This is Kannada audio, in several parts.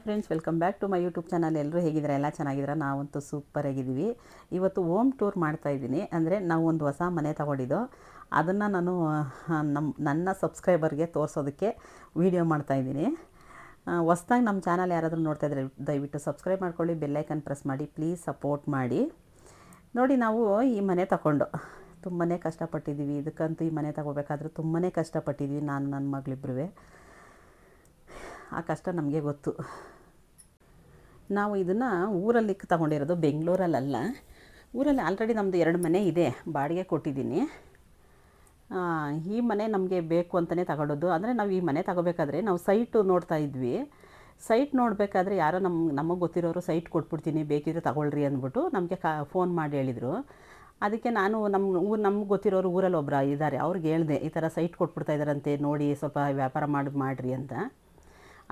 Friends, welcome back to my YouTube channel. ಎಲ್ಲರೂ ಹೇಗಿದ್ದಾರೆ? ಎಲ್ಲ ಚೆನ್ನಾಗಿದ್ದೀರಾ? ನಾವಂತೂ ಸೂಪರ್ ಆಗಿದ್ದೀವಿ. ಇವತ್ತು ಹೋಮ್ ಟೂರ್ ಮಾಡ್ತಾಯಿದ್ದೀನಿ. ಅಂದರೆ ನಾವು ಒಂದು ಹೊಸ ಮನೆ ತಗೊಂಡಿದ್ದು, ಅದನ್ನು ನಾನು ನನ್ನ ಸಬ್ಸ್ಕ್ರೈಬರ್ಗೆ ತೋರಿಸೋದಕ್ಕೆ ವೀಡಿಯೋ ಮಾಡ್ತಾಯಿದ್ದೀನಿ. ಹೊಸ್ದಾಗಿ ನಮ್ಮ ಚಾನಲ್ ಯಾರಾದರೂ ನೋಡ್ತಾ ಇದ್ದರೆ ದಯವಿಟ್ಟು ಸಬ್ಸ್ಕ್ರೈಬ್ ಮಾಡ್ಕೊಳ್ಳಿ, ಬೆಲ್ಲೈಕನ್ ಪ್ರೆಸ್ ಮಾಡಿ, ಪ್ಲೀಸ್ ಸಪೋರ್ಟ್ ಮಾಡಿ. ನೋಡಿ, ನಾವು ಈ ಮನೆ ತಗೊಂಡು ತುಂಬಾ ಕಷ್ಟಪಟ್ಟಿದ್ದೀವಿ. ಇದಕ್ಕಂತೂ ಈ ಮನೆ ತಗೋಬೇಕಾದ್ರೂ ತುಂಬಾ ಕಷ್ಟಪಟ್ಟಿದ್ದೀವಿ, ನಾನು ನನ್ನ ಮಗಳಿಬ್ಬರೂ. ಆ ಕಷ್ಟ ನಮಗೆ ಗೊತ್ತು. ನಾವು ಇದನ್ನು ಊರಲ್ಲಿ ತಗೊಂಡಿರೋದು, ಬೆಂಗಳೂರಲ್ಲ. ಊರಲ್ಲಿ ಆಲ್ರೆಡಿ ನಮ್ಮದು 2 ಮನೆ ಇದೆ, ಬಾಡಿಗೆ ಕೊಟ್ಟಿದ್ದೀನಿ. ಈ ಮನೆ ನಮಗೆ ಬೇಕು ಅಂತಲೇ ತಗೊಳ್ಳೋದು. ಅಂದರೆ ನಾವು ಈ ಮನೆ ತಗೋಬೇಕಾದ್ರೆ ನಾವು ಸೈಟು ನೋಡ್ತಾ ಇದ್ವಿ. ಸೈಟ್ ನೋಡಬೇಕಾದ್ರೆ ಯಾರೋ ನಮಗೆ ಗೊತ್ತಿರೋರು ಸೈಟ್ ಕೊಟ್ಬಿಡ್ತೀನಿ, ಬೇಕಿದ್ರೆ ತಗೊಳ್ರಿ ಅಂದ್ಬಿಟ್ಟು ನಮಗೆ ಫೋನ್ ಮಾಡಿ ಹೇಳಿದರು. ಅದಕ್ಕೆ ನಾನು ನಮ್ಗೆ ಗೊತ್ತಿರೋರು ಊರಲ್ಲಿ ಒಬ್ಬರು ಇದ್ದಾರೆ, ಅವ್ರಿಗೆ ಹೇಳಿದೆ, ಈ ಥರ ಸೈಟ್ ಕೊಟ್ಬಿಡ್ತಾ ಇದ್ದಾರಂತೆ, ನೋಡಿ ಸ್ವಲ್ಪ ವ್ಯಾಪಾರ ಮಾಡಿರಿ ಅಂತ.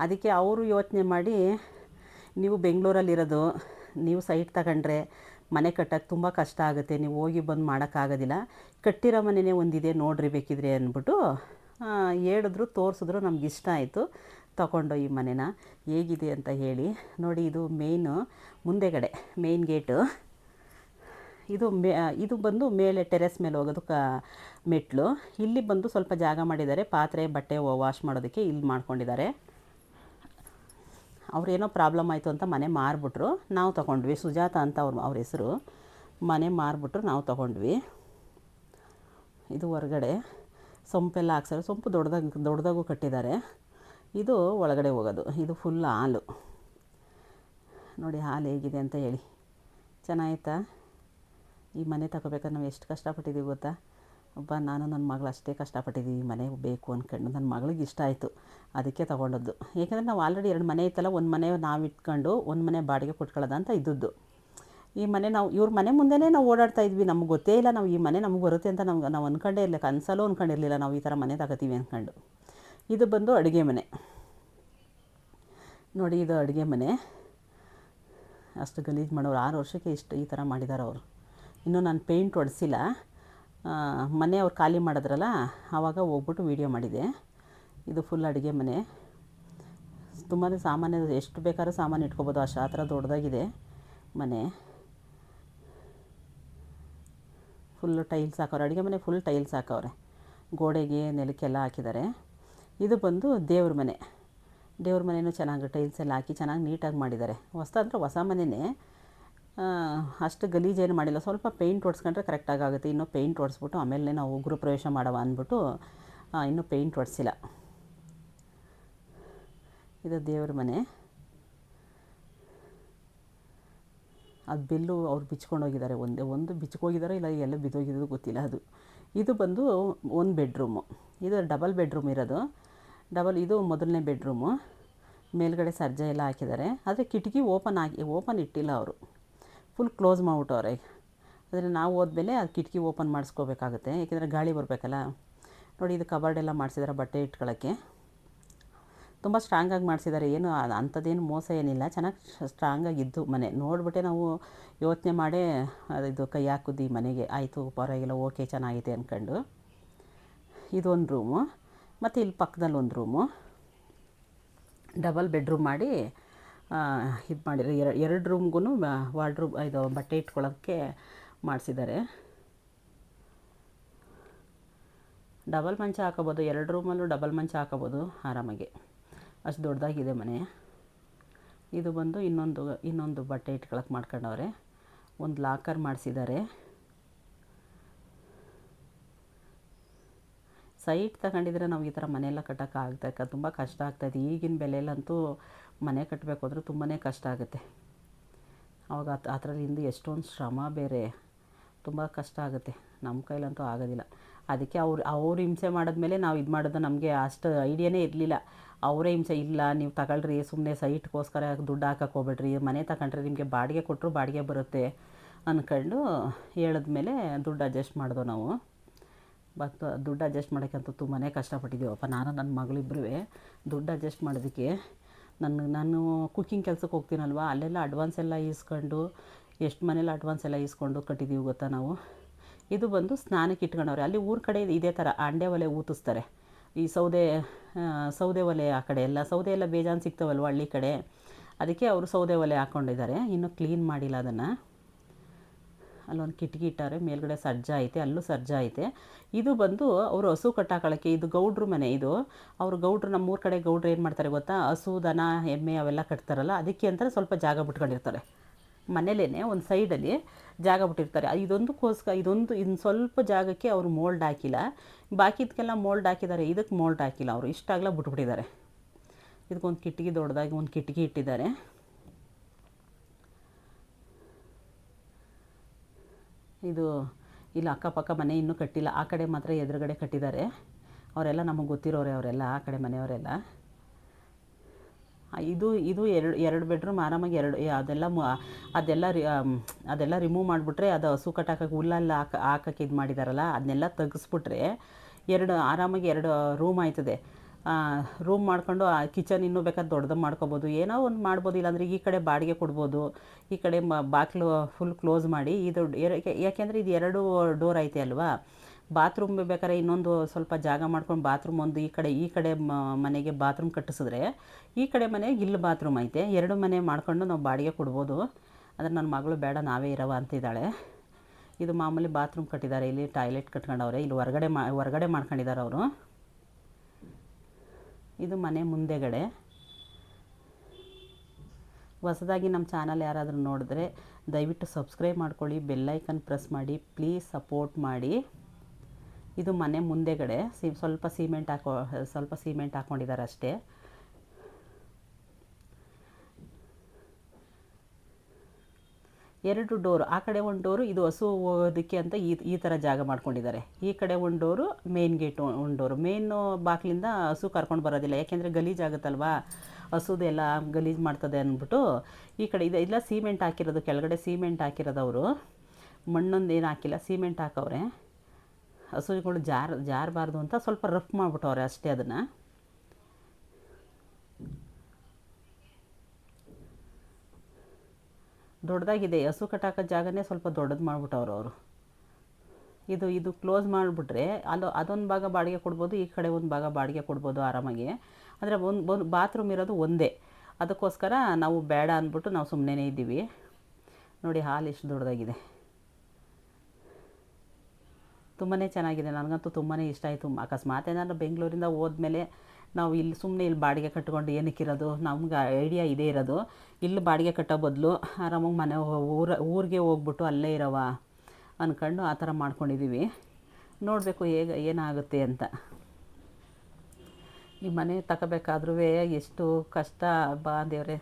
ಅದಕ್ಕೆ ಅವರು ಯೋಚನೆ ಮಾಡಿ, ನೀವು ಬೆಂಗಳೂರಲ್ಲಿರೋದು, ನೀವು ಸೈಟ್ ತಗೊಂಡ್ರೆ ಮನೆ ಕಟ್ಟೋಕ್ಕೆ ತುಂಬ ಕಷ್ಟ ಆಗುತ್ತೆ, ನೀವು ಹೋಗಿ ಬಂದು ಮಾಡೋಕ್ಕಾಗೋದಿಲ್ಲ, ಕಟ್ಟಿರೋ ಮನೆಯೇ ಒಂದಿದೆ ನೋಡ್ರಿ ಬೇಕಿದ್ರೆ ಅಂದ್ಬಿಟ್ಟು ಹೇಳಿದ್ರು, ತೋರಿಸಿದ್ರು. ನಮ್ಗೆ ಇಷ್ಟ ಆಯಿತು, ತಗೊಂಡು ಈ ಮನೆನ ಹೇಗಿದೆ ಅಂತ ಹೇಳಿ. ನೋಡಿ, ಇದು ಮುಂದೆಗಡೆ ಮೇನ್ ಗೇಟು. ಇದು ಬಂದು ಮೇಲೆ ಟೆರೆಸ್ ಮೇಲೆ ಹೋಗೋದು ಮೆಟ್ಲು. ಇಲ್ಲಿ ಬಂದು ಸ್ವಲ್ಪ ಜಾಗ ಮಾಡಿದ್ದಾರೆ, ಪಾತ್ರೆ ಬಟ್ಟೆ ವಾಶ್ ಮಾಡೋದಕ್ಕೆ ಇಲ್ಲಿ ಮಾಡ್ಕೊಂಡಿದ್ದಾರೆ. ಅವ್ರೇನೋ ಪ್ರಾಬ್ಲಮ್ ಆಯಿತು ಅಂತ ಮನೆ ಮಾರಿಬಿಟ್ರು, ನಾವು ತೊಗೊಂಡ್ವಿ. ಸುಜಾತ ಅಂತ ಅವ್ರ ಹೆಸರು. ಮನೆ ಮಾರಿಬಿಟ್ರು, ನಾವು ತೊಗೊಂಡ್ವಿ. ಇದು ಹೊರಗಡೆ ಸೊಂಪೆಲ್ಲ ಹಾಕ್ಸೋರು, ಸೊಂಪು ದೊಡ್ಡದಾಗೂ ಕಟ್ಟಿದ್ದಾರೆ. ಇದು ಒಳಗಡೆ ಹೋಗೋದು. ಇದು ಫುಲ್ ಹಾಲು. ನೋಡಿ ಹಾಲು ಹೇಗಿದೆ ಅಂತ ಹೇಳಿ. ಚೆನ್ನಾಗಿತ್ತಾ? ಈ ಮನೆ ತಗೋಬೇಕಾದ್ರೆ ನಾವು ಎಷ್ಟು ಕಷ್ಟಪಟ್ಟಿದ್ದೀವಿ ಗೊತ್ತಾ? ನಾನು ನನ್ನ ಮಗಳು ಅಷ್ಟೇ ಕಷ್ಟಪಟ್ಟಿದ್ದೀವಿ ಈ ಮನೆ ಬೇಕು ಅಂದ್ಕೊಂಡು. ನನ್ನ ಮಗಳಿಗೆ ಇಷ್ಟ ಆಯಿತು, ಅದಕ್ಕೆ ತೊಗೊಂಡದ್ದು. ಏಕೆಂದರೆ ನಾವು ಆಲ್ರೆಡಿ 2 ಮನೆ ಇತ್ತಲ್ಲ, ಒಂದು ಮನೆ ನಾವು ಇಟ್ಕೊಂಡು ಒಂದು ಮನೆ ಬಾಡಿಗೆ ಕೊಟ್ಕೊಳ್ಳೋದು ಅಂತ ಇದ್ದದ್ದು. ಈ ಮನೆ ಇವ್ರ ಮನೆ ಮುಂದೆನೇ ನಾವು ಓಡಾಡ್ತಾ ಇದ್ವಿ. ನಮ್ಗೆ ಗೊತ್ತೇ ಇಲ್ಲ ಈ ಮನೆ ನಮಗೆ ಬರುತ್ತೆ ಅಂತ. ನಾವು ಅಂದ್ಕೊಂಡೇ ಇಲ್ಲ, ಕನಸಲ್ಲೂ ಅಂದ್ಕೊಂಡಿರಲಿಲ್ಲ ನಾವು ಈ ಥರ ಮನೆ ತಗೋತೀವಿ ಅಂದ್ಕೊಂಡು. ಇದು ಬಂದು ಅಡುಗೆ ಮನೆ. ನೋಡಿ, ಇದು ಅಡುಗೆ ಮನೆ. ಅಷ್ಟು ಗಲೀಜು ಮಾಡೋರು, 6 ವರ್ಷಕ್ಕೆ ಈ ಥರ ಮಾಡಿದ್ದಾರೆ ಅವರು. ಇನ್ನೂ ನಾನು ಪೇಂಟ್ ಹೊಡೆಸಿಲ್ಲ. ಮನೆ ಅವ್ರು ಖಾಲಿ ಮಾಡಿದ್ರಲ್ಲ, ಆವಾಗ ಹೋಗ್ಬಿಟ್ಟು ವೀಡಿಯೋ ಮಾಡಿದೆ. ಇದು ಫುಲ್ ಅಡುಗೆ ಮನೆ. ತುಂಬಾ ಸಾಮಾನ್ಯ, ಎಷ್ಟು ಬೇಕಾದ್ರೂ ಸಾಮಾನು ಇಟ್ಕೊಬೋದು, ಅಷ್ಟು ಆ ಥರ ದೊಡ್ಡದಾಗಿದೆ ಮನೆ. ಫುಲ್ಲು ಟೈಲ್ಸ್ ಹಾಕವ್ರೆ, ಅಡುಗೆ ಮನೆ ಫುಲ್ ಟೈಲ್ಸ್ ಹಾಕವ್ರೆ, ಗೋಡೆಗೆ ನೆಲಕ್ಕೆಲ್ಲ ಹಾಕಿದ್ದಾರೆ. ಇದು ಬಂದು ದೇವ್ರ ಮನೆ. ದೇವ್ರ ಮನೆಯೂ ಚೆನ್ನಾಗಿ ಟೈಲ್ಸ್ ಎಲ್ಲ ಹಾಕಿ ಚೆನ್ನಾಗಿ ನೀಟಾಗಿ ಮಾಡಿದ್ದಾರೆ. ಹೊಸ ಮನೆಯೇ, ಅಷ್ಟು ಗಲೀಜೇನು ಮಾಡಿಲ್ಲ. ಸ್ವಲ್ಪ ಪೇಂಟ್ ಹೊಡ್ಸ್ಕೊಂಡ್ರೆ ಕರೆಕ್ಟಾಗಿ ಆಗುತ್ತೆ. ಇನ್ನೂ ಪೇಂಟ್ ಹೊಡೆಸ್ಬಿಟ್ಟು ಆಮೇಲೆ ನಾವು ಗೃಹ ಪ್ರವೇಶ ಮಾಡವ ಅಂದ್ಬಿಟ್ಟು ಇನ್ನೂ ಪೇಂಟ್ ಹೊಡೆಸಿಲ್ಲ. ಇದು ದೇವ್ರ ಮನೆ. ಅದು ಬೆಲ್ಲು ಅವ್ರು ಬಿಚ್ಕೊಂಡು ಹೋಗಿದ್ದಾರೆ, ಒಂದು ಬಿಚ್ಕೋಗಿದ್ದಾರೋ ಇಲ್ಲ ಎಲ್ಲ ಬಿದ್ದೋಗಿದ್ದು ಗೊತ್ತಿಲ್ಲ ಅದು. ಇದು ಬಂದು 1 ಬೆಡ್ರೂಮು. ಇದು ಡಬಲ್ ಬೆಡ್ರೂಮ್ ಇರೋದು. ಇದು ಮೊದಲನೇ ಬೆಡ್ರೂಮು. ಮೇಲ್ಗಡೆ ಸರ್ಜಾ ಎಲ್ಲ ಹಾಕಿದ್ದಾರೆ, ಆದರೆ ಕಿಟಕಿ ಓಪನ್ ಇಟ್ಟಿಲ್ಲ ಅವರು, ಫುಲ್ ಕ್ಲೋಸ್ ಮಾಡಿಬಿಟ್ಟವ್ರೆ. ಆದರೆ ನಾವು ಹೋದ್ಮೇಲೆ ಅದು ಕಿಟಕಿ ಓಪನ್ ಮಾಡಿಸ್ಕೋಬೇಕಾಗುತ್ತೆ, ಏಕೆಂದರೆ ಗಾಳಿ ಬರಬೇಕಲ್ಲ. ನೋಡಿ, ಇದು ಕಬರ್ಡ್ ಎಲ್ಲ ಮಾಡಿಸಿದ್ದಾರೆ ಬಟ್ಟೆ ಇಟ್ಕೊಳ್ಳೋಕ್ಕೆ. ತುಂಬ ಸ್ಟ್ರಾಂಗಾಗಿ ಮಾಡಿಸಿದ್ದಾರೆ, ಏನು ಅಂಥದ್ದೇನು ಮೋಸ ಏನಿಲ್ಲ, ಚೆನ್ನಾಗಿ ಸ್ಟ್ರಾಂಗಾಗಿದ್ದು ಮನೆ. ನೋಡಿಬಿಟ್ಟೆ ನಾವು ಯೋಚನೆ ಮಾಡೇ ಇದು ಕೈ ಹಾಕಿದ್ದು ಈ ಮನೆಗೆ. ಆಯಿತು, ಪರವಾಗಿಲ್ಲ, ಓಕೆ, ಚೆನ್ನಾಗಿದೆ ಅಂದ್ಕೊಂಡು. ಇದೊಂದು ರೂಮು, ಮತ್ತು ಇಲ್ಲಿ ಪಕ್ಕದಲ್ಲಿ ಒಂದು ರೂಮು. ಡಬಲ್ ಬೆಡ್ರೂಮ್ ಮಾಡಿ ಇದು ಮಾಡಿರೋ 2 ರೂಮ್ಗೂ ವಾರ್ಡ್ರೂಮ್, ಇದು ಬಟ್ಟೆ ಇಟ್ಕೊಳ್ಳೋಕ್ಕೆ ಮಾಡಿಸಿದ್ದಾರೆ. ಡಬಲ್ ಮಂಚ ಹಾಕೋಬೋದು, 2 ರೂಮಲ್ಲೂ ಡಬಲ್ ಮಂಚ ಹಾಕೋಬೋದು ಆರಾಮಾಗಿ, ಅಷ್ಟು ದೊಡ್ಡದಾಗಿದೆ ಮನೆ. ಇದು ಬಂದು ಇನ್ನೊಂದು ಬಟ್ಟೆ ಇಟ್ಕೊಳ್ಳೋಕೆ ಮಾಡ್ಕೊಂಡವ್ರೆ. ಒಂದು ಲಾಕರ್ ಮಾಡಿಸಿದ್ದಾರೆ. ಸೈಟ್ ತಗೊಂಡಿದ್ರೆ ನಾವು ಈ ಥರ ಮನೆಯೆಲ್ಲ ಕಟ್ಟೋಕ್ಕಾಗ್ತಕ್ಕ ತುಂಬ ಕಷ್ಟ ಆಗ್ತಾಯಿದೆ. ಈಗಿನ ಬೆಲೆಯಲ್ಲಂತೂ ಮನೆ ಕಟ್ಟಬೇಕು ಅಂದರೆ ತುಂಬಾ ಕಷ್ಟ ಆಗುತ್ತೆ. ಆವಾಗ ಆ ಥರದಿಂದ ಎಷ್ಟೊಂದು ಶ್ರಮ ಬೇರೆ, ತುಂಬ ಕಷ್ಟ ಆಗುತ್ತೆ. ನಮ್ಮ ಕೈಲಂತೂ ಆಗೋದಿಲ್ಲ. ಅದಕ್ಕೆ ಅವ್ರು ಹಿಂಸೆ ಮಾಡಿದ್ಮೇಲೆ ನಾವು ಇದು ಮಾಡೋದು. ನಮಗೆ ಅಷ್ಟು ಐಡಿಯಾನೇ ಇರಲಿಲ್ಲ. ಅವರೇ ಹಿಂಸೆ, ಇಲ್ಲ ನೀವು ತಗೊಳ್ರಿ, ಸುಮ್ಮನೆ ಸೈಟ್ಗೋಸ್ಕರ ದುಡ್ಡು ಹಾಕಕ್ಕೆ ಹೋಗ್ಬೇಡ್ರಿ, ಮನೆ ತಗೊಂಡ್ರೆ ನಿಮಗೆ ಬಾಡಿಗೆ ಕೊಟ್ಟರು ಬಾಡಿಗೆ ಬರುತ್ತೆ ಅಂದ್ಕೊಂಡು ಹೇಳಿದ್ಮೇಲೆ ದುಡ್ಡು ಅಡ್ಜಸ್ಟ್ ಮಾಡಿದೋ ನಾವು. ಮತ್ತು ದುಡ್ಡು ಅಡ್ಜಸ್ಟ್ ಮಾಡೋಕ್ಕಂತೂ ತುಂಬಾ ಕಷ್ಟಪಟ್ಟಿದ್ದೀವಪ್ಪ, ನಾನು ನನ್ನ ಮಗಳಿಬ್ಬರೂ. ದುಡ್ಡು ಅಡ್ಜಸ್ಟ್ ಮಾಡೋದಕ್ಕೆ ನಾನು ಕುಕ್ಕಿಂಗ್ ಕೆಲಸಕ್ಕೆ ಹೋಗ್ತೀನಲ್ವ, ಅಲ್ಲೆಲ್ಲ ಅಡ್ವಾನ್ಸ್ ಎಲ್ಲ ಈಸ್ಕೊಂಡು, ಎಷ್ಟು ಮನೇಲಿ ಅಡ್ವಾನ್ಸ್ ಎಲ್ಲ ಈಸ್ಕೊಂಡು ಕಟ್ಟಿದ್ದೀವಿ ಗೊತ್ತಾ ನಾವು. ಇದು ಬಂದು ಸ್ನಾನಕ್ಕೆ ಇಟ್ಕೊಂಡವ್ರೆ. ಅಲ್ಲಿ ಊರ ಕಡೆ ಇದೇ ಥರ ಅಂಡೆ ಒಲೆ ಊತಿಸ್ತಾರೆ. ಈ ಸೌದೆ ಒಲೆ ಆ ಕಡೆ ಎಲ್ಲ ಸೌದೆ ಎಲ್ಲ ಬೇಜಾನು ಸಿಗ್ತಾವಲ್ವ ಹಳ್ಳಿ ಕಡೆ, ಅದಕ್ಕೆ ಅವರು ಸೌದೆ ಒಲೆ ಹಾಕ್ಕೊಂಡಿದ್ದಾರೆ, ಇನ್ನೂ ಕ್ಲೀನ್ ಮಾಡಿಲ್ಲ ಅದನ್ನು. ಅಲ್ಲೊಂದು ಕಿಟಕಿ ಇಟ್ಟಾರೆ, ಮೇಲ್ಗಡೆ ಸಜ್ಜ ಐತೆ, ಅಲ್ಲೂ ಸಜ್ಜ ಐತೆ. ಇದು ಬಂದು ಅವರು ಹಸು ಕಟ್ಟಾಕೊಳ್ಳೋಕ್ಕೆ, ಇದು ಗೌಡ್ರ ಮನೆ ಇದು. ಅವರು ಗೌಡ್ರು, ನಮ್ಮೂರ ಕಡೆ ಗೌಡ್ರು ಏನು ಮಾಡ್ತಾರೆ ಗೊತ್ತಾ, ಹಸು ದನ ಎಮ್ಮೆ ಅವೆಲ್ಲ ಕಟ್ತಾರಲ್ಲ, ಅದಕ್ಕೆ ಅಂತ ಸ್ವಲ್ಪ ಜಾಗ ಬಿಟ್ಕೊಂಡಿರ್ತಾರೆ. ಮನೇಲೇ ಒಂದು ಸೈಡಲ್ಲಿ ಜಾಗ ಬಿಟ್ಟಿರ್ತಾರೆ. ಇದೊಂದಕ್ಕೋಸ್ಕರ ಇನ್ನು ಸ್ವಲ್ಪ ಜಾಗಕ್ಕೆ ಅವರು ಮೋಲ್ಡ್ ಹಾಕಿಲ್ಲ, ಬಾಕಿದಕ್ಕೆಲ್ಲ ಮೋಲ್ಡ್ ಹಾಕಿದ್ದಾರೆ, ಇದಕ್ಕೆ ಮೋಲ್ಡ್ ಹಾಕಿಲ್ಲ ಅವರು, ಇಷ್ಟಾಗಲ ಬಿಟ್ಬಿಟ್ಟಿದ್ದಾರೆ. ಇದಕ್ಕೊಂದು ಕಿಟಕಿ, ದೊಡ್ಡದಾಗಿ ಒಂದು ಕಿಟಕಿ ಇಟ್ಟಿದ್ದಾರೆ. ಇದು ಇಲ್ಲಿ ಅಕ್ಕಪಕ್ಕ ಮನೆ ಇನ್ನೂ ಕಟ್ಟಿಲ್ಲ, ಆ ಕಡೆ ಮಾತ್ರ ಎದುರುಗಡೆ ಕಟ್ಟಿದ್ದಾರೆ. ಅವರೆಲ್ಲ ನಮಗೆ ಗೊತ್ತಿರೋರೆ, ಅವರೆಲ್ಲ ಆ ಕಡೆ ಮನೆಯವರೆಲ್ಲ. ಇದು ಎರಡು ಬೆಡ್ರೂಮ್ ಆರಾಮಾಗಿ ಅದೆಲ್ಲ ರಿಮೂವ್ ಮಾಡಿಬಿಟ್ರೆ, ಅದು ಹಸು ಕಟ್ಟಾಕಕ್ಕೆ ಹುಲ್ಲೆಲ್ಲ ಹಾಕಕ್ಕೆ ಇದು ಮಾಡಿದಾರಲ್ಲ, ಅದನ್ನೆಲ್ಲ ತೆಗೆಸ್ಬಿಟ್ರೆ ಆರಾಮಾಗಿ 2 ರೂಮ್ ಆಯ್ತದೆ. ರೂಮ್ ಮಾಡ್ಕೊಂಡು ಕಿಚನ್ ಇನ್ನೂ ಬೇಕಾದ್ರೆ ದೊಡ್ಡದು ಮಾಡ್ಕೊಬೋದು, ಏನೋ ಒಂದು ಮಾಡ್ಬೋದು. ಇಲ್ಲಾಂದರೆ ಈ ಕಡೆ ಬಾಡಿಗೆ ಕೊಡ್ಬೋದು, ಈ ಕಡೆ ಬಾಗಿಲು ಫುಲ್ ಕ್ಲೋಸ್ ಮಾಡಿ. ಇದು ಯಾಕೆಂದರೆ ಇದು 2 ಡೋರ್ ಐತೆ ಅಲ್ವಾ. ಬಾತ್ರೂಮ್ ಬೇಕಾದ್ರೆ ಇನ್ನೊಂದು ಸ್ವಲ್ಪ ಜಾಗ ಮಾಡ್ಕೊಂಡು ಬಾತ್ರೂಮ್ ಒಂದು ಈ ಕಡೆ ಮನೆಗೆ ಬಾತ್ರೂಮ್ ಕಟ್ಟಿಸಿದ್ರೆ, ಈ ಕಡೆ ಮನೆಗೆ ಇಲ್ಲಿ ಬಾತ್ರೂಮ್ ಐತೆ. 2 ಮನೆ ಮಾಡ್ಕೊಂಡು ನಾವು ಬಾಡಿಗೆ ಕೊಡ್ಬೋದು. ಆದರೆ ನನ್ನ ಮಗಳು ಬೇಡ, ನಾವೇ ಇರವ ಅಂತಿದ್ದಾಳೆ. ಇದು ಮಾಮೂಲಿ ಬಾತ್ರೂಮ್ ಕಟ್ಟಿದ್ದಾರೆ, ಇಲ್ಲಿ ಟಾಯ್ಲೆಟ್ ಕಟ್ಕೊಂಡವ್ರೆ, ಇಲ್ಲಿ ಹೊರಗಡೆ ಮಾಡ್ಕೊಂಡಿದ್ದಾರೆ ಅವರು. ಇದು ಮನೆ ಮುಂದೆಗಡೆ. ಹೊಸದಾಗಿ ನಮ್ಮ ಚಾನಲ್ ಯಾರಾದರೂ ನೋಡಿದ್ರೆ ದಯವಿಟ್ಟು ಸಬ್ಸ್ಕ್ರೈಬ್ ಮಾಡ್ಕೊಳ್ಳಿ, ಬೆಲ್ಲೈಕನ್ ಪ್ರೆಸ್ ಮಾಡಿ, ಪ್ಲೀಸ್ ಸಪೋರ್ಟ್ ಮಾಡಿ. ಇದು ಮನೆ ಮುಂದೆಗಡೆ ಸ್ವಲ್ಪ ಸಿಮೆಂಟ್ ಹಾಕ್ಕೊಂಡಿದ್ದಾರೆ ಅಷ್ಟೇ. ಎರಡು ಡೋರು, ಆ ಕಡೆ ಒಂದು ಡೋರು, ಇದು ಹಸು ಹೋಗೋದಕ್ಕೆ ಅಂತ ಈ ಥರ ಜಾಗ ಮಾಡ್ಕೊಂಡಿದ್ದಾರೆ. ಈ ಕಡೆ ಒಂದು ಡೋರು, ಮೇನ್ ಗೇಟ್ ಒಂದು ಡೋರು. ಮೇನು ಬಾಗಿಲಿಂದ ಹಸು ಕರ್ಕೊಂಡು ಬರೋದಿಲ್ಲ, ಯಾಕೆಂದರೆ ಗಲೀಜಾಗುತ್ತಲ್ವಾ, ಹಸುದು ಎಲ್ಲ ಗಲೀಜು ಮಾಡ್ತದೆ ಅಂದ್ಬಿಟ್ಟು ಈ ಕಡೆ ಇಲ್ಲ ಸಿಮೆಂಟ್ ಹಾಕಿರೋದು, ಕೆಳಗಡೆ ಸಿಮೆಂಟ್ ಹಾಕಿರೋದು ಅವರು. ಮಣ್ಣೊಂದು ಏನು ಹಾಕಿಲ್ಲ, ಸಿಮೆಂಟ್ ಹಾಕವ್ರೆ. ಹಸುಗಳು ಜಾರಬಾರ್ದು ಅಂತ ಸ್ವಲ್ಪ ರಫ್ ಮಾಡಿಬಿಟ್ಟವ್ರೆ ಅಷ್ಟೇ. ಅದನ್ನು ದೊಡ್ಡದಾಗಿದೆ, ಹಸು ಕಟ್ಟಾಕೋ ಜಾಗನೇ ಸ್ವಲ್ಪ ದೊಡ್ಡದು ಮಾಡಿಬಿಟ್ಟವ್ರು ಅವರು. ಇದು ಕ್ಲೋಸ್ ಮಾಡಿಬಿಟ್ರೆ ಅದೊಂದು ಭಾಗ ಬಾಡಿಗೆ ಕೊಡ್ಬೋದು, ಈ ಕಡೆ ಒಂದು ಭಾಗ ಬಾಡಿಗೆ ಕೊಡ್ಬೋದು ಆರಾಮಾಗಿ. ಅಂದರೆ ಒಂದು ಬಾತ್ರೂಮ್ ಇರೋದು ಒಂದೇ, ಅದಕ್ಕೋಸ್ಕರ ನಾವು ಬೇಡ ಅಂದ್ಬಿಟ್ಟು ನಾವು ಸುಮ್ಮನೆ ಇದ್ದೀವಿ. ನೋಡಿ ಹಾಲು ಎಷ್ಟು ದೊಡ್ಡದಾಗಿದೆ, ತುಂಬಾ ಚೆನ್ನಾಗಿದೆ. ನನಗಂತೂ ತುಂಬಾ ಇಷ್ಟ ಆಯಿತು. ಅಕಸ್ಮಾತ್ ಏನಾದ್ರು ಬೆಂಗಳೂರಿಂದ ಹೋದ್ಮೇಲೆ ನಾವು ಇಲ್ಲಿ ಬಾಡಿಗೆ ಕಟ್ಕೊಂಡು ಏನಕ್ಕಿರೋದು, ನಮ್ಗೆ ಐಡಿಯಾ ಇದೇ ಇರೋದು. ಇಲ್ಲಿ ಬಾಡಿಗೆ ಕಟ್ಟೋ ಬದಲು ಆರಾಮಾಗಿ ಊರಿಗೆ ಹೋಗ್ಬಿಟ್ಟು ಅಲ್ಲೇ ಇರೋವ ಅಂದ್ಕೊಂಡು ಆ ಥರ ಮಾಡ್ಕೊಂಡಿದ್ದೀವಿ. ನೋಡಬೇಕು ಏನಾಗುತ್ತೆ ಅಂತ. ಈ ಮನೆ ತಗೋಬೇಕಾದ್ರೂ ಎಷ್ಟು ಕಷ್ಟ ದೇವ್ರೆ,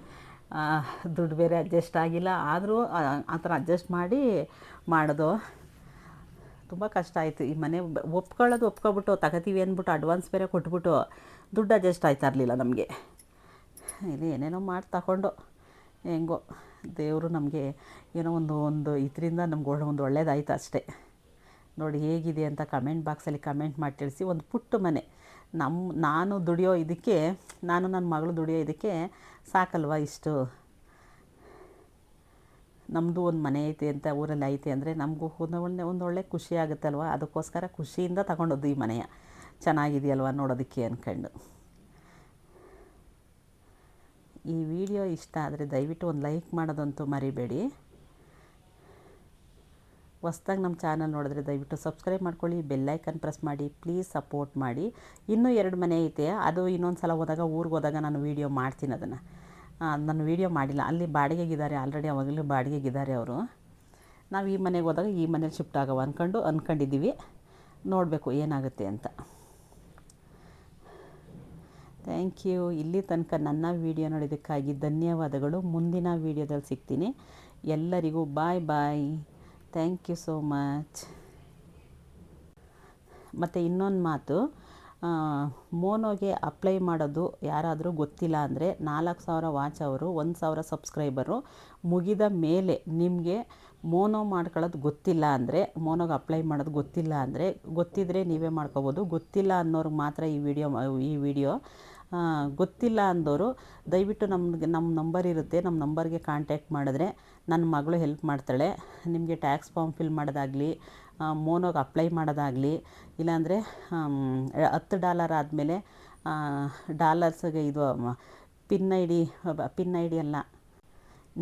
ದುಡ್ಡು ಬೇರೆ ಅಡ್ಜಸ್ಟ್ ಆಗಿಲ್ಲ. ಆದರೂ ಆ ಥರ ಅಡ್ಜಸ್ಟ್ ಮಾಡೋದು ತುಂಬ ಕಷ್ಟ ಆಯಿತು. ಈ ಮನೆ ಒಪ್ಕೊಬಿಟ್ಟು ತಗೋತೀವಿ ಅಂದ್ಬಿಟ್ಟು ಅಡ್ವಾನ್ಸ್ ಬೇರೆ ಕೊಟ್ಬಿಟ್ಟು ದುಡ್ಡು ಅಡ್ಜಸ್ಟ್ ಆಯ್ತಾ ಇರಲಿಲ್ಲ ನಮಗೆ. ಇಲ್ಲಿ ಏನೇನೋ ಮಾಡಿ ತಗೊಂಡು ಹೆಂಗೋ ದೇವರು ನಮಗೆ ಏನೋ ಒಂದು ಇದರಿಂದ ನಮ್ಗೆ ಒಂದು ಒಳ್ಳೇದಾಯ್ತು ಅಷ್ಟೇ. ನೋಡಿ ಹೇಗಿದೆ ಅಂತ ಕಮೆಂಟ್ ಬಾಕ್ಸಲ್ಲಿ ಕಮೆಂಟ್ ಮಾಡಿ ತಿಳಿಸಿ. ಒಂದು ಪುಟ್ಟ ಮನೆ, ನಾನು ದುಡಿಯೋ ಇದಕ್ಕೆ, ನನ್ನ ಮಗಳು ದುಡಿಯೋ ಇದಕ್ಕೆ ಸಾಕಲ್ವ ಇಷ್ಟು. ನಮ್ಮದು ಒಂದು ಮನೆ ಐತೆ ಅಂತ ಊರಲ್ಲಿ ಐತೆ ಅಂದರೆ ನಮಗೂ ಒಂದೊಳ್ಳೆ ಖುಷಿ ಆಗುತ್ತಲ್ವ. ಅದಕ್ಕೋಸ್ಕರ ಖುಷಿಯಿಂದ ತಗೊಂಡದ್ದು ಈ ಮನೆಯ. ಚೆನ್ನಾಗಿದೆಯಲ್ವ ನೋಡೋದಕ್ಕೆ ಅಂದ್ಕೊಂಡು. ಈ ವಿಡಿಯೋ ಇಷ್ಟ ಆದರೆ ದಯವಿಟ್ಟು ಒಂದು ಲೈಕ್ ಮಾಡೋದಂತೂ ಮರಿಬೇಡಿ. ಹೊಸ್ದಾಗಿ ನಮ್ಮ ಚಾನಲ್ ನೋಡಿದ್ರೆ ದಯವಿಟ್ಟು ಸಬ್ಸ್ಕ್ರೈಬ್ ಮಾಡ್ಕೊಳ್ಳಿ, ಬೆಲ್ಲೈಕನ್ ಪ್ರೆಸ್ ಮಾಡಿ, ಪ್ಲೀಸ್ ಸಪೋರ್ಟ್ ಮಾಡಿ. ಇನ್ನೂ 2 ಮನೆ ಐತೆ, ಅದು ಇನ್ನೊಂದು ಸಲ ಊರಿಗೆ ಹೋದಾಗ ನಾನು ವೀಡಿಯೋ ಮಾಡ್ತೀನಿ. ಅದನ್ನು ನಾನು ವೀಡಿಯೋ ಮಾಡಿಲ್ಲ, ಅಲ್ಲಿ ಬಾಡಿಗೆಗಿದ್ದಾರೆ ಆಲ್ರೆಡಿ, ಅವಾಗಲೂ ಬಾಡಿಗೆಗಿದ್ದಾರೆ ಅವರು. ನಾವು ಈ ಮನೆಗೆ ಹೋದಾಗ ಈ ಮನೇಲಿ ಶಿಫ್ಟ್ ಆಗವ ಅಂದ್ಕೊಂಡಿದ್ದೀವಿ. ನೋಡಬೇಕು ಏನಾಗುತ್ತೆ ಅಂತ. Thank you. ಇಲ್ಲಿ ತನಕ ನನ್ನ ವೀಡಿಯೋ ನೋಡಿದ್ದಕ್ಕಾಗಿ ಧನ್ಯವಾದಗಳು. ಮುಂದಿನ ವೀಡಿಯೋದಲ್ಲಿ ಸಿಗ್ತೀನಿ. ಎಲ್ಲರಿಗೂ bye. Thank you so much. ಮತ್ತು ಇನ್ನೊಂದು ಮಾತು, ಮೋನೋಗೆ ಅಪ್ಲೈ ಮಾಡೋದು ಯಾರಾದರೂ ಗೊತ್ತಿಲ್ಲ ಅಂದರೆ 4000 ವಾಚ್ ಅವರು 1000 ಸಬ್ಸ್ಕ್ರೈಬರು ಮುಗಿದ ಮೇಲೆ ನಿಮಗೆ ಮೋನೋ ಮಾಡ್ಕೊಳ್ಳೋದು ಗೊತ್ತಿಲ್ಲ ಅಂದರೆ, ಮೋನೋಗೆ ಅಪ್ಲೈ ಮಾಡೋದು ಗೊತ್ತಿಲ್ಲ ಅಂದರೆ, ಗೊತ್ತಿದ್ದರೆ ನೀವೇ ಮಾಡ್ಕೋಬೋದು. ಗೊತ್ತಿಲ್ಲ ಅನ್ನೋರಿಗೆ ಮಾತ್ರ ಈ ವಿಡಿಯೋ. ಗೊತ್ತಿಲ್ಲ ಅಂದವರು ದಯವಿಟ್ಟು ನಮ್ಮ ನಂಬರ್ ಇರುತ್ತೆ, ನಮ್ಮ ನಂಬರ್ಗೆ ಕಾಂಟ್ಯಾಕ್ಟ್ ಮಾಡಿದ್ರೆ ನನ್ನ ಮಗಳು ಹೆಲ್ಪ್ ಮಾಡ್ತಾಳೆ. ನಿಮಗೆ ಟ್ಯಾಕ್ಸ್ ಫಾರ್ಮ್ ಫಿಲ್ ಮಾಡೋದಾಗಲಿ, ಮೋನೋಗೆ ಅಪ್ಲೈ ಮಾಡೋದಾಗಲಿ, ಇಲ್ಲಾಂದರೆ $10 ಆದಮೇಲೆ ಡಾಲರ್ಸ್ಗೆ ಇದು ಪಿನ್ ಐ ಡಿ ಅಲ್ಲ,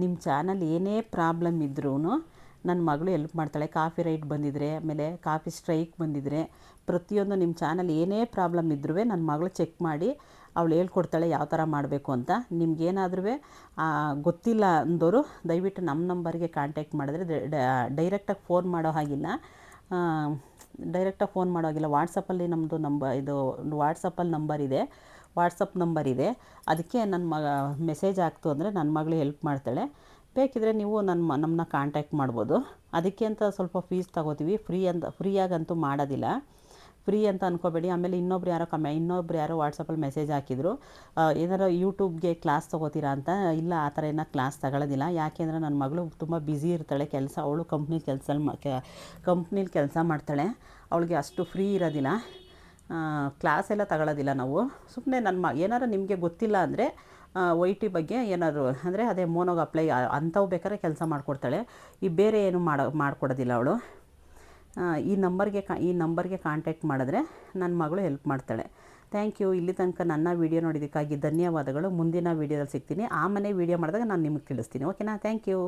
ನಿಮ್ಮ ಚಾನಲ್ ಏನೇ ಪ್ರಾಬ್ಲಮ್ ಇದ್ರೂ ನನ್ನ ಮಗಳು ಹೆಲ್ಪ್ ಮಾಡ್ತಾಳೆ. ಕಾಫಿ ರೈಟ್ ಬಂದಿದ್ದರೆ, ಆಮೇಲೆ ಕಾಫಿ ಸ್ಟ್ರೈಕ್ ಬಂದಿದ್ದರೆ, ಪ್ರತಿಯೊಂದು ನಿಮ್ಮ ಚಾನಲ್ ಏನೇ ಪ್ರಾಬ್ಲಮ್ ಇದ್ರೂ ನನ್ನ ಮಗಳು ಚೆಕ್ ಮಾಡಿ ಅವಳು ಹೇಳ್ಕೊಡ್ತಾಳೆ ಯಾವ ಥರ ಮಾಡಬೇಕು ಅಂತ. ನಿಮ್ಗೇನಾದ್ರೂ ಗೊತ್ತಿಲ್ಲ ಅಂದವರು ದಯವಿಟ್ಟು ನಮ್ಮ ನಂಬರ್ಗೆ ಕಾಂಟ್ಯಾಕ್ಟ್ ಮಾಡಿದ್ರೆ ಡೈರೆಕ್ಟಾಗಿ ಫೋನ್ ಮಾಡೋ ಹಾಗಿಲ್ಲ. ವಾಟ್ಸಪ್ಪಲ್ಲಿ ನಮ್ಮದು ವಾಟ್ಸಪ್ಪಲ್ಲಿ ವಾಟ್ಸಪ್ ನಂಬರ್ ಇದೆ. ಅದಕ್ಕೆ ಮೆಸೇಜ್ ಹಾಕ್ತು ಅಂದರೆ ನನ್ನ ಮಗಳು ಹೆಲ್ಪ್ ಮಾಡ್ತಾಳೆ. ಬೇಕಿದ್ರೆ ನೀವು ನಮ್ಮನ್ನ ಕಾಂಟ್ಯಾಕ್ಟ್ ಮಾಡ್ಬೋದು. ಅದಕ್ಕೆ ಅಂತ ಸ್ವಲ್ಪ ಫೀಸ್ ತಗೋತೀವಿ. ಫ್ರೀಯಾಗಂತೂ ಮಾಡೋದಿಲ್ಲ. ಫ್ರೀ ಅಂತ ಅಂದ್ಕೋಬೇಡಿ. ಆಮೇಲೆ ಇನ್ನೊಬ್ರು ಯಾರೋ ವಾಟ್ಸಪ್ಪಲ್ಲಿ ಮೆಸೇಜ್ ಹಾಕಿದ್ರು, ಏನಾರು ಯೂಟ್ಯೂಬ್ಗೆ ಕ್ಲಾಸ್ ತೊಗೋತೀರಾ ಅಂತ. ಇಲ್ಲ, ಆ ಥರ ಏನೋ ಕ್ಲಾಸ್ ತಗೊಳ್ಳೋದಿಲ್ಲ. ಯಾಕೆಂದರೆ ನನ್ನ ಮಗಳು ತುಂಬ ಬ್ಯುಸಿ ಇರ್ತಾಳೆ. ಅವಳು ಕಂಪ್ನೀಲಿ ಕೆಲಸ ಮಾಡ್ತಾಳೆ. ಅವಳಿಗೆ ಅಷ್ಟು ಫ್ರೀ ಇರೋದಿಲ್ಲ. ಕ್ಲಾಸ್ ಎಲ್ಲ ತಗೊಳ್ಳೋದಿಲ್ಲ ನಾವು. ಸುಮ್ಮನೆ ಏನಾರು ನಿಮಗೆ ಗೊತ್ತಿಲ್ಲ ಅಂದರೆ OIT ಬಗ್ಗೆ ಏನಾದ್ರು ಅಂದರೆ ಅದೇ ಮೋನೋಗೆ ಅಪ್ಲೈ ಅಂಥವು ಬೇಕಾದ್ರೆ ಕೆಲಸ ಮಾಡಿಕೊಡ್ತಾಳೆ. ಈ ಬೇರೆ ಏನು ಮಾಡಿಕೊಡೋದಿಲ್ಲ ಅವಳು. ಈ ನಂಬರ್ಗೆ ಕಾಂಟ್ಯಾಕ್ಟ್ ಮಾಡಿದ್ರೆ ನನ್ನ ಮಗಳು ಹೆಲ್ಪ್ ಮಾಡ್ತಾಳೆ. Thank you. ಇಲ್ಲಿ ತನಕ ನನ್ನ ವೀಡಿಯೋ ನೋಡಿದ್ದಕ್ಕಾಗಿ ಧನ್ಯವಾದಗಳು. ಮುಂದಿನ ವೀಡಿಯೋದಲ್ಲಿ ಸಿಗ್ತೀನಿ. ಆ ಮನೆ ವೀಡಿಯೋ ಮಾಡಿದಾಗ ನಾನು ನಿಮಗೆ ತಿಳಿಸ್ತೀನಿ. ಓಕೆನಾ? Thank you.